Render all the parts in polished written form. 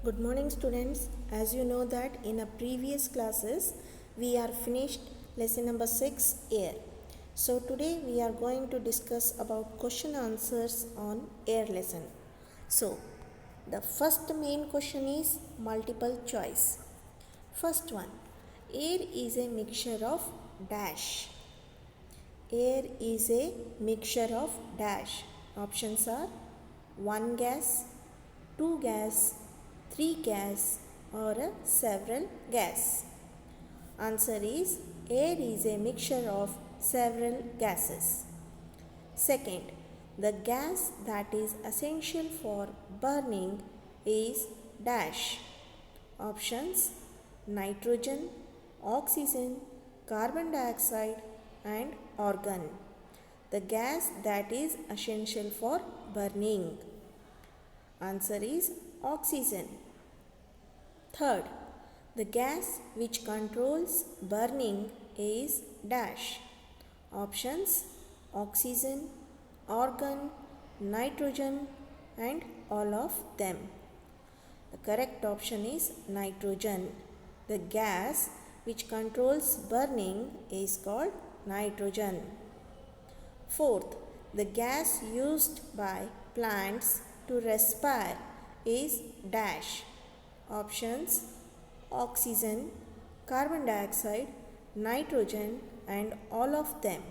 Good morning students. As you know that in a previous classes we are finished lesson number 6 air. So today we are going to discuss about question answers on air lesson. So the first main question is multiple choice. First one, air is a mixture of dash. Air is a mixture of dash. Options are 1 gas, 2 gas, 3 gas or several gas. Answer is air is a mixture of several gases. Second, the gas that is essential for burning is dash. Options nitrogen, oxygen, carbon dioxide and argon. The gas that is essential for burning. Answer is oxygen. Third, the gas which controls burning is dash. Options oxygen, argon, nitrogen and all of them. The correct option is nitrogen. The gas which controls burning is called nitrogen. Fourth, the gas used by plants to respire is dash. Options oxygen, carbon dioxide, nitrogen and all of them.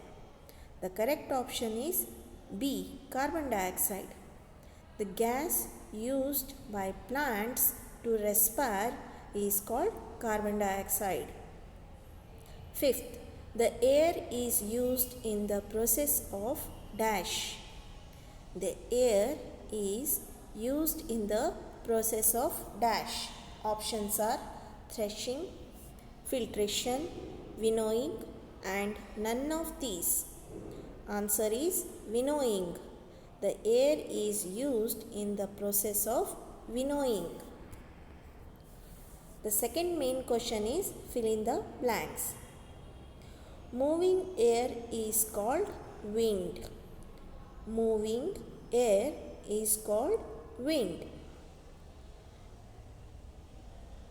The correct option is B. Carbon dioxide. The gas used by plants to respire is called carbon dioxide. Fifth, the air is used in the process of dash. The air is used in the process of dash. Options are threshing, filtration, winnowing and none of these. Answer is winnowing. The air is used in the process of winnowing. The second main question is fill in the blanks. Moving air is called wind. Moving air is called wind.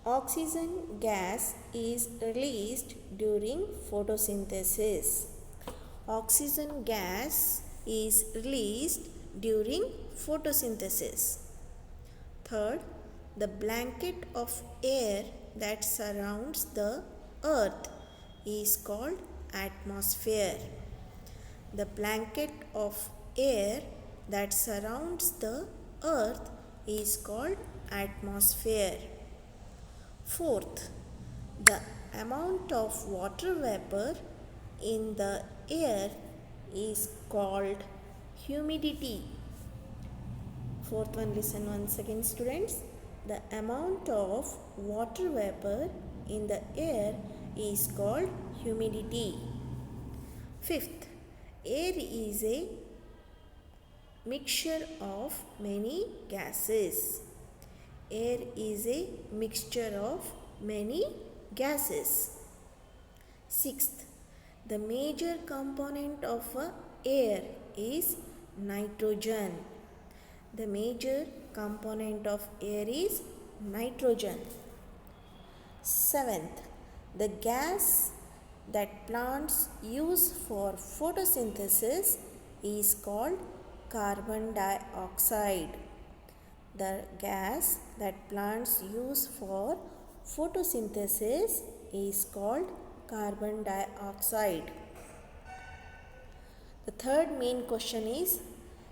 Oxygen gas is released during photosynthesis. Oxygen gas is released during photosynthesis. Third, the blanket of air that surrounds the earth is called atmosphere. The blanket of air that surrounds the earth is called atmosphere. Fourth, the amount of water vapor in the air is called humidity. Fourth one, listen once again students. The amount of water vapor in the air is called humidity. Fifth, air is a mixture of many gases. Air is a mixture of many gases. Sixth, the major component of air is nitrogen. The major component of air is nitrogen. Seventh, the gas that plants use for photosynthesis is called carbon dioxide. The gas that plants use for photosynthesis is called carbon dioxide. The third main question is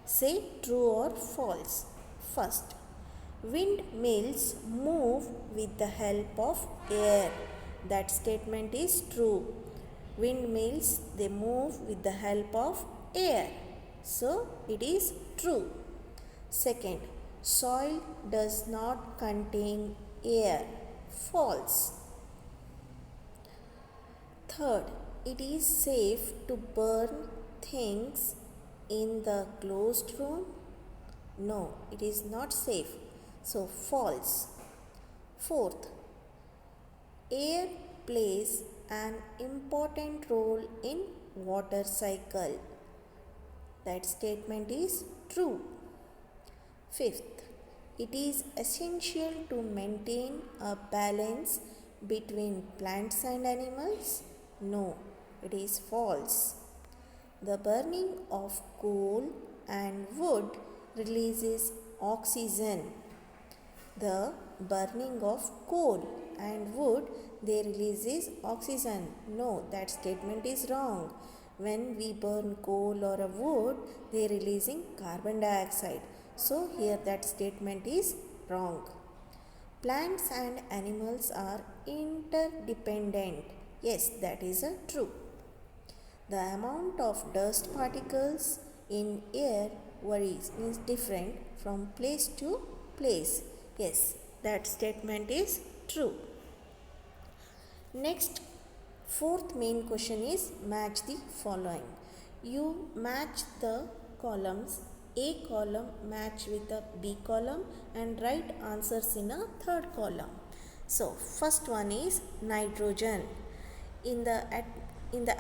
say true or false. First, windmills move with the help of air. That statement is true. Windmills, they move with the help of air. So, it is true. Second, soil does not contain air. False. Third, it is safe to burn things in the closed room. No, it is not safe. So, false. Fourth, air plays an important role in water cycle. That statement is true. Fifth, it is essential to maintain a balance between plants and animals? No, it is false. The burning of coal and wood releases oxygen. The burning of coal and wood, they releases oxygen. No, that statement is wrong. When we burn coal or a wood, they are releasing carbon dioxide. So here that statement is wrong. Plants and animals are interdependent. Yes, that is true. The amount of dust particles in air varies, means different from place to place. Yes, that statement is true. Next, fourth main question is match the following. You match the columns. A column match with the B column and write answers in a third column. So, first one is nitrogen. In the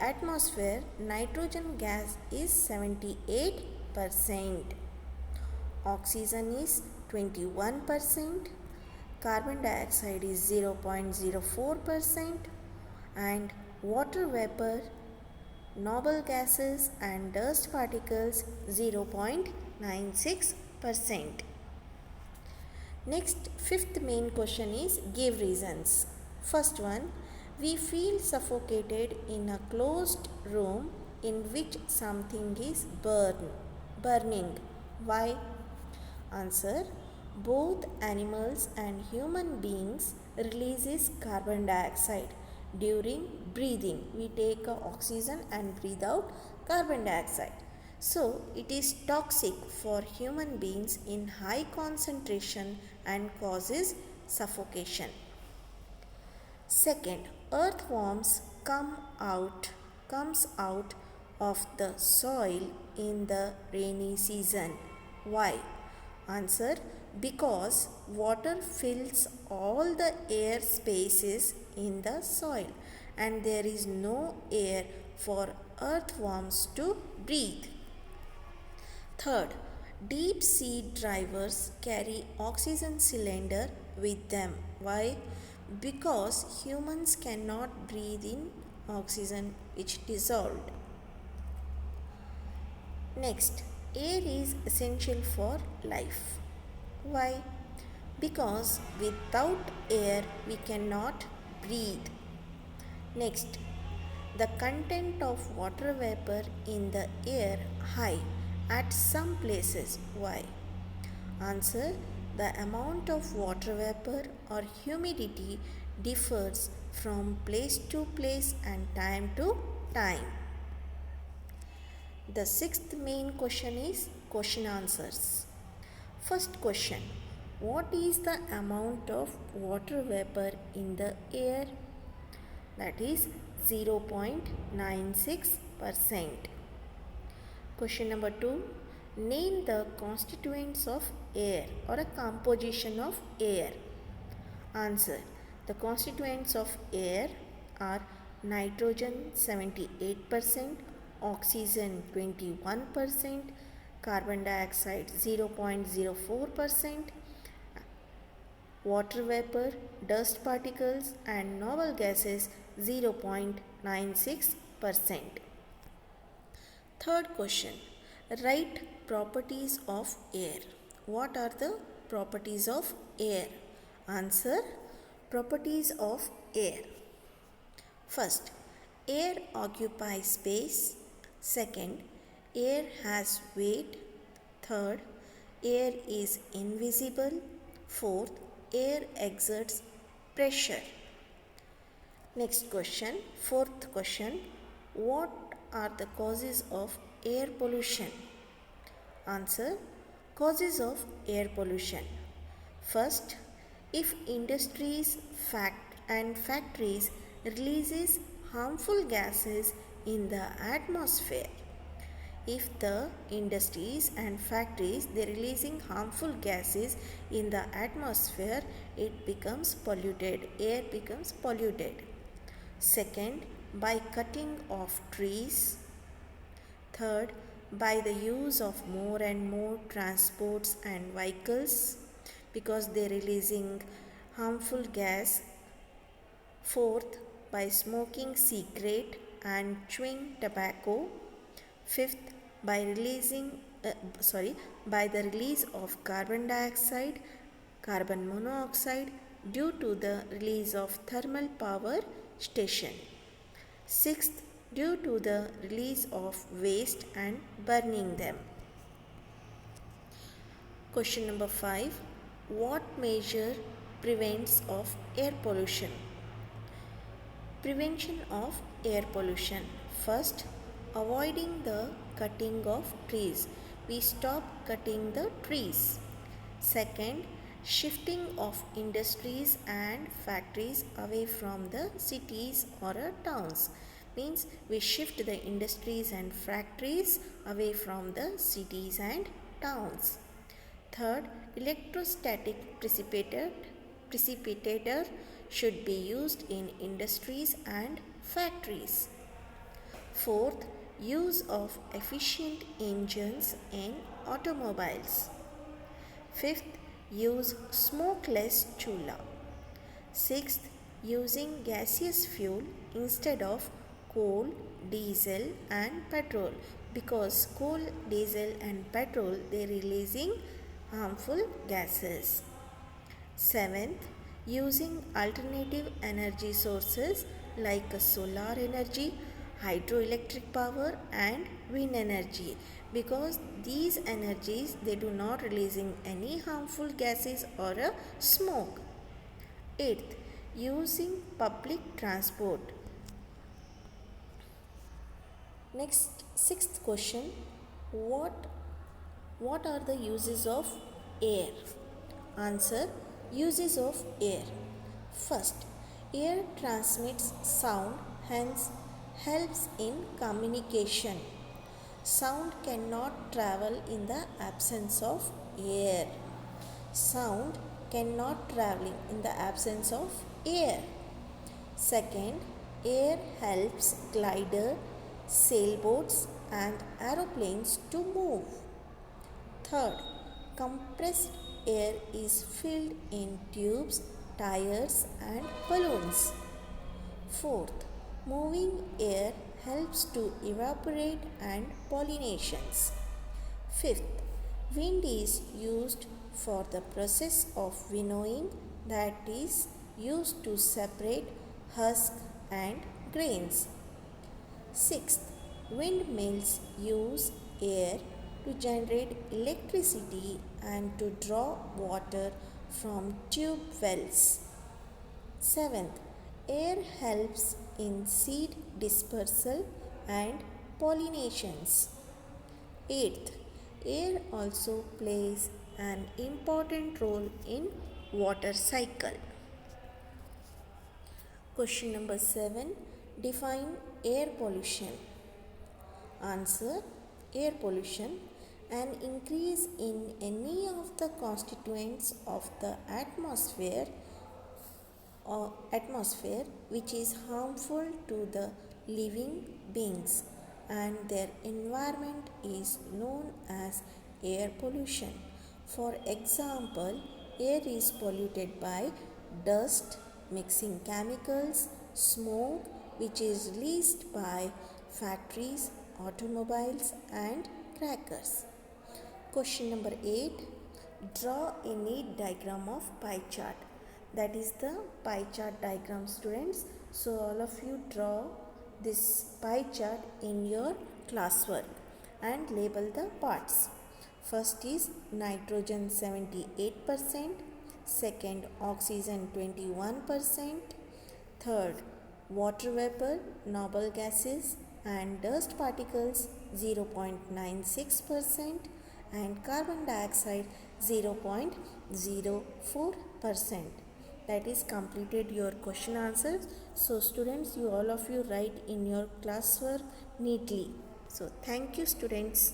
atmosphere, nitrogen gas is 78%. Oxygen is 21%. Carbon dioxide is 0.04% and water vapor, noble gases and dust particles 0.96%. Next, fifth main question is give reasons. First one, we feel suffocated in a closed room in which something is burning. Why? Answer, both animals and human beings releases carbon dioxide during breathing. We take oxygen and breathe out carbon dioxide. So it is toxic for human beings in high concentration and causes suffocation. Second, earthworms comes out of the soil in the rainy season. Why? Answer, because water fills all the air spaces in the soil and there is no air for earthworms to breathe. Third, deep sea divers carry oxygen cylinder with them. Why? Because humans cannot breathe in oxygen which dissolved. Next, air is essential for life. Why? Because without air we cannot breathe. Next, the content of water vapor in the air high at some places. Why? Answer, the amount of water vapor or humidity differs from place to place and time to time. The sixth main question is question answers. First question, what is the amount of water vapor in the air? That is 0.96%. Question number 2, name the constituents of air or a composition of air. Answer, the constituents of air are nitrogen 78%, oxygen 21%, carbon dioxide 0.04%, water vapor, dust particles and noble gases 0.96%. Third question, write properties of air. What are the properties of air? Answer, properties of air. First, air occupies space. Second, air has weight. Third, air is invisible. Fourth, air exerts pressure. Next question, fourth question, what are the causes of air pollution? Answer, causes of air pollution. First, if industries and factories releases harmful gases in the atmosphere. If the industries and factories they releasing harmful gases in the atmosphere, it becomes polluted, air becomes polluted. Second, by cutting off trees. Third, by the use of more and more transports and vehicles, because they releasing harmful gas. Fourth, by smoking cigarette and chewing tobacco. Fifth, by by the release of carbon dioxide, carbon monoxide due to the release of thermal power station. Sixth, due to the release of waste and burning them. Question number 5. What measure prevents of air pollution? Prevention of air pollution. First, avoiding the cutting of trees. We stop cutting the trees. Second, shifting of industries and factories away from the cities or towns. Means we shift the industries and factories away from the cities and towns. Third, electrostatic precipitator should be used in industries and factories. Fourth, use of efficient engines in automobiles. Fifth, use smokeless chula. Sixth, using gaseous fuel instead of coal, diesel and petrol, because coal, diesel and petrol they are releasing harmful gases. Seventh, using alternative energy sources like solar energy, hydroelectric power and wind energy, because these energies they do not releasing any harmful gases or smoke. Eighth, using public transport. Next, sixth question, what are the uses of air? Answer, uses of air. First, air transmits sound, hence helps in communication. Sound cannot travel in the absence of air. Sound cannot travel in the absence of air. Second, air helps glider, sailboats and aeroplanes to move. Third, compressed air is filled in tubes, tires and balloons. Fourth, moving air helps to evaporate and pollinations. Fifth, wind is used for the process of winnowing, that is used to separate husk and grains. Sixth, windmills use air to generate electricity and to draw water from tube wells. Seventh, air helps in seed dispersal and pollinations. Eighth, air also plays an important role in water cycle. Question number 7. Define air pollution. Answer, air pollution, an increase in any of the constituents of the atmosphere which is harmful to the living beings and their environment is known as air pollution. For example, air is polluted by dust, mixing chemicals, smoke which is released by factories, automobiles and crackers. Question number 8. Draw a neat diagram of pie chart. That is the pie chart diagram, students. So all of you draw this pie chart in your classwork and label the parts. First is nitrogen 78%, second oxygen 21%, third water vapor, noble gases and dust particles 0.96% and carbon dioxide 0.04%. That is completed your question answers. So students, you all of you write in your classwork neatly. So thank you students.